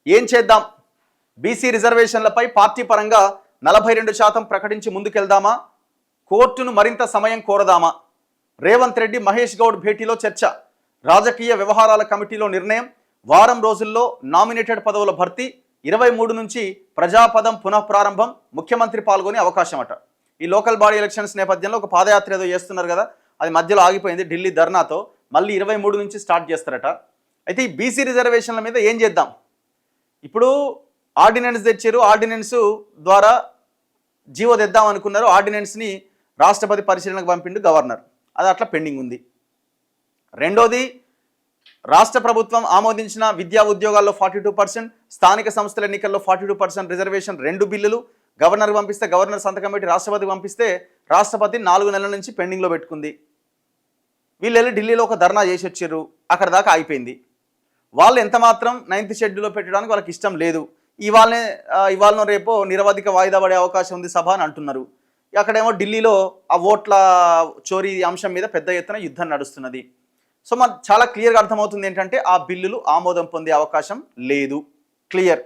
ఏం చేద్దాం? BC రిజర్వేషన్లపై party పరంగా 42% ప్రకటించి ముందుకెళ్దామా? కోర్టును మరింత సమయం కోరదామా? రేవంత్ రెడ్డి మహేష్ గౌడ్ భేటీలో చర్చ. రాజకీయ వ్యవహారాల కమిటీలో నిర్ణయం. వారం రోజుల్లో నామినేటెడ్ పదవుల భర్తీ. 23 నుంచి ప్రజాపదం పునఃప్రారంభం. ముఖ్యమంత్రి పాల్గొనే అవకాశం అట. ఈ లోకల్ బాడీ ఎలక్షన్స్ నేపథ్యంలో ఒక పాదయాత్ర ఏదో చేస్తున్నారు కదా, అది మధ్యలో ఆగిపోయింది ఢిల్లీ ధర్నాతో. మళ్ళీ 23 నుంచి స్టార్ట్ చేస్తారట. అయితే ఈ బీసీ రిజర్వేషన్ల మీద ఏం చేద్దాం? ఇప్పుడు ఆర్డినెన్స్ తెచ్చారు, ఆర్డినెన్స్ ద్వారా జీవో తెద్దాం అనుకున్నారు. ఆర్డినెన్స్ని రాష్ట్రపతి పరిశీలనకు పంపిండు గవర్నర్, అది అట్లా పెండింగ్ ఉంది. రెండోది, రాష్ట్ర ప్రభుత్వం ఆమోదించిన విద్యా ఉద్యోగాల్లో 42%, స్థానిక సంస్థల ఎన్నికల్లో 42% రిజర్వేషన్ 2 బిల్లులు గవర్నర్కి పంపిస్తే గవర్నర్ సంతకం పెట్టి రాష్ట్రపతికి పంపిస్తే రాష్ట్రపతి 4 నెలల నుంచి పెండింగ్లో పెట్టుకుంది. వీళ్ళు వెళ్ళి ఢిల్లీలో ఒక ధర్నా చేసి వచ్చారు, అక్కడ దాకా అయిపోయింది. వాళ్ళు ఎంత మాత్రం 9th షెడ్యూల్లో పెట్టడానికి వాళ్ళకి ఇష్టం లేదు. ఇవాళనో రేపో నిరవధిక వాయిదా పడే అవకాశం ఉంది సభ అని అంటున్నారు. అక్కడేమో ఢిల్లీలో ఆ ఓట్ల చోరీ అంశం మీద పెద్ద ఎత్తున యుద్ధం నడుస్తున్నది. సో మనకు చాలా క్లియర్గా అర్థమవుతుంది ఏంటంటే ఆ బిల్లులు ఆమోదం పొందే అవకాశం లేదు. క్లియర్.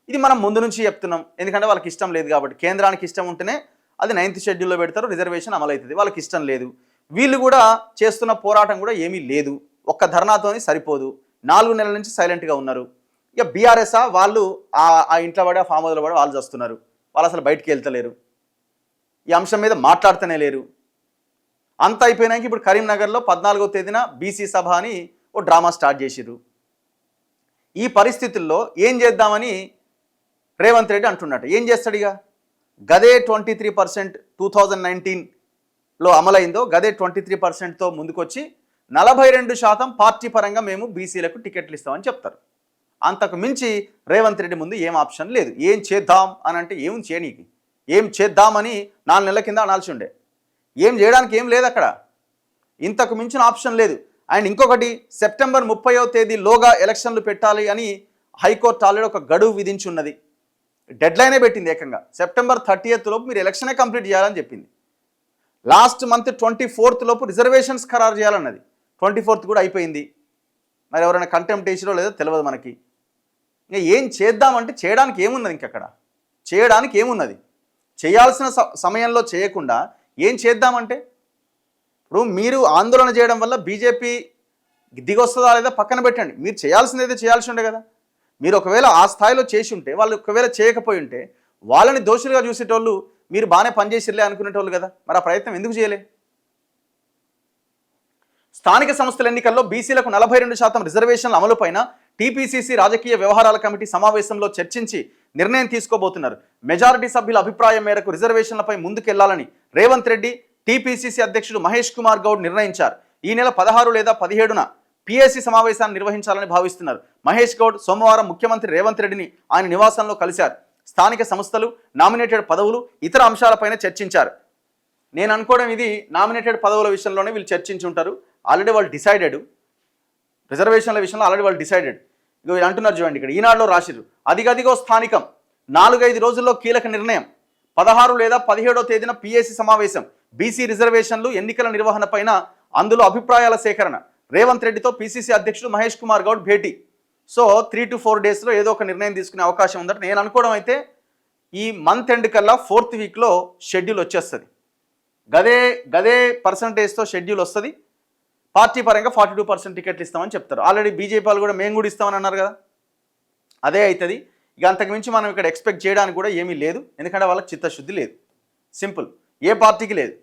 ఇది మనం ముందు నుంచి చెప్తున్నాం, ఎందుకంటే వాళ్ళకి ఇష్టం లేదు కాబట్టి. కేంద్రానికి ఇష్టం ఉంటేనే అది 9th షెడ్యూల్లో పెడతారు, రిజర్వేషన్ అమలవుతుంది. వాళ్ళకి ఇష్టం లేదు. వీళ్ళు కూడా చేస్తున్న పోరాటం కూడా ఏమీ లేదు, ఒక్క ధర్నాతోని సరిపోదు. 4 నెలల నుంచి సైలెంట్గా ఉన్నారు. ఇక బీఆర్ఎస్ వాళ్ళు ఆ ఇంట్లో పడి ఆ ఫామ్ హౌస్లో పడి వాళ్ళు చేస్తున్నారు. వాళ్ళు అసలు బయటికి వెళ్తలేరు, ఈ అంశం మీద మాట్లాడుతూనే లేరు. అంత అయిపోయినాక ఇప్పుడు కరీంనగర్లో 14వ తేదీన బీసీ సభ అని ఓ డ్రామా స్టార్ట్ చేసిర్రు. ఈ పరిస్థితుల్లో ఏం చేద్దామని రేవంత్ రెడ్డి అంటున్నట్టు. ఏం చేస్తాడు? ఇక గదే 23% 2019లో అమలైందో గదే 23%తో ముందుకొచ్చి 42% పార్టీ పరంగా మేము బీసీలకు టికెట్లు ఇస్తామని చెప్తారు. అంతకు మించి రేవంత్ రెడ్డి ముందు ఏం ఆప్షన్ లేదు. ఏం చేద్దాం అని అంటే ఏం చేయనీకి, ఏం చేద్దామని 4 నెలల కింద అనాల్సి ఉండే. ఏం చేయడానికి ఏం లేదు అక్కడ, ఇంతకు మించిన ఆప్షన్ లేదు. అండ్ ఇంకొకటి, సెప్టెంబర్ 30వ తేదీలోగా ఎలక్షన్లు పెట్టాలి అని హైకోర్టు ఆల్రెడీ ఒక గడువు విధించి ఉన్నది. డెడ్లైనే పెట్టింది. ఏకంగా సెప్టెంబర్ 30th లోపు మీరు ఎలక్షనే కంప్లీట్ చేయాలని చెప్పింది. లాస్ట్ మంత్ 24th లోపు రిజర్వేషన్స్ ఖరారు చేయాలన్నది. 24th కూడా అయిపోయింది. మరి ఎవరైనా కంటెంప్ట్ చేసిరో లేదో తెలియదు మనకి. ఇంకా ఏం చేద్దామంటే చేయడానికి ఏమున్నది? ఇంకక్కడ చేయడానికి ఏమున్నది? చేయాల్సిన సమయంలో చేయకుండా ఏం చేద్దామంటే, ఇప్పుడు మీరు ఆందోళన చేయడం వల్ల బీజేపీ దిగొస్తుందా లేదా పక్కన పెట్టండి. మీరు చేయాల్సిందైతే చేయాల్సి ఉండే కదా. మీరు ఒకవేళ ఆ స్థాయిలో చేసి ఉంటే, వాళ్ళు ఒకవేళ చేయకపోయి ఉంటే వాళ్ళని దోషులుగా చూసేటోళ్ళు మీరు బాగానే పనిచేసిర్లే అనుకునేటోళ్ళు కదా. మరి ఆ ప్రయత్నం ఎందుకు చేయలే? స్థానిక సంస్థల ఎన్నికల్లో బీసీలకు 42% రిజర్వేషన్ల అమలుపైన టీపీసీసీ రాజకీయ వ్యవహారాల కమిటీ సమావేశంలో చర్చించి నిర్ణయం తీసుకోబోతున్నారు. మెజారిటీ సభ్యుల అభిప్రాయం మేరకు రిజర్వేషన్లపై ముందుకెళ్లాలని రేవంత్ రెడ్డి, టీపీసీసీ అధ్యక్షుడు మహేష్ కుమార్ గౌడ్ నిర్ణయించారు. ఈ నెల 16 లేదా 17న పీఏసీ సమావేశాన్ని నిర్వహించాలని భావిస్తున్నారు. మహేష్ గౌడ్ సోమవారం ముఖ్యమంత్రి రేవంత్ రెడ్డిని ఆయన నివాసంలో కలిశారు. స్థానిక సంస్థలు, నామినేటెడ్ పదవులు, ఇతర అంశాలపైన చర్చించారు. నేను అనుకోవడం ఇది నామినేటెడ్ పదవుల విషయంలోనే వీళ్ళు చర్చించి ఉంటారు. ఆల్రెడీ వాళ్ళు డిసైడెడ్, రిజర్వేషన్ల విషయంలో ఆల్రెడీ వాళ్ళు డిసైడెడ్. ఇగో అంటున్నారు చూడండి, ఇక్కడ ఈనాడులో రాసిరు. అదిగదిగో స్థానికం, 4-5 రోజుల్లో కీలక నిర్ణయం. 16 లేదా 17వ తేదీన పీఏసీ సమావేశం. బీసీ రిజర్వేషన్లు, ఎన్నికల నిర్వహణ పైన అందులో అభిప్రాయాల సేకరణ. రేవంత్ రెడ్డితో పీసీసీ అధ్యక్షుడు మహేష్ కుమార్ గౌడ్ భేటీ. సో 3 to 4 డేస్లో ఏదో ఒక నిర్ణయం తీసుకునే అవకాశం ఉందంటే నేను అనుకోవడం. అయితే ఈ మంత్ ఎండ్ కల్లా 4th వీక్లో షెడ్యూల్ వచ్చేస్తుంది. గదే పర్సంటేజ్తో షెడ్యూల్ వస్తుంది. పార్టీ పరంగా 42% టికెట్లు ఇస్తామని చెప్తారు. ఆల్రెడీ బీజేపీ వాళ్ళు కూడా మేము కూడా ఇస్తామని అన్నారు కదా, అదే అవుతుంది. ఇక అంతకుమించి మనం ఇక్కడ ఎక్స్పెక్ట్ చేయడానికి కూడా ఏమీ లేదు, ఎందుకంటే వాళ్ళకి చిత్తశుద్ధి లేదు. సింపుల్, ఏ పార్టీకి లేదు.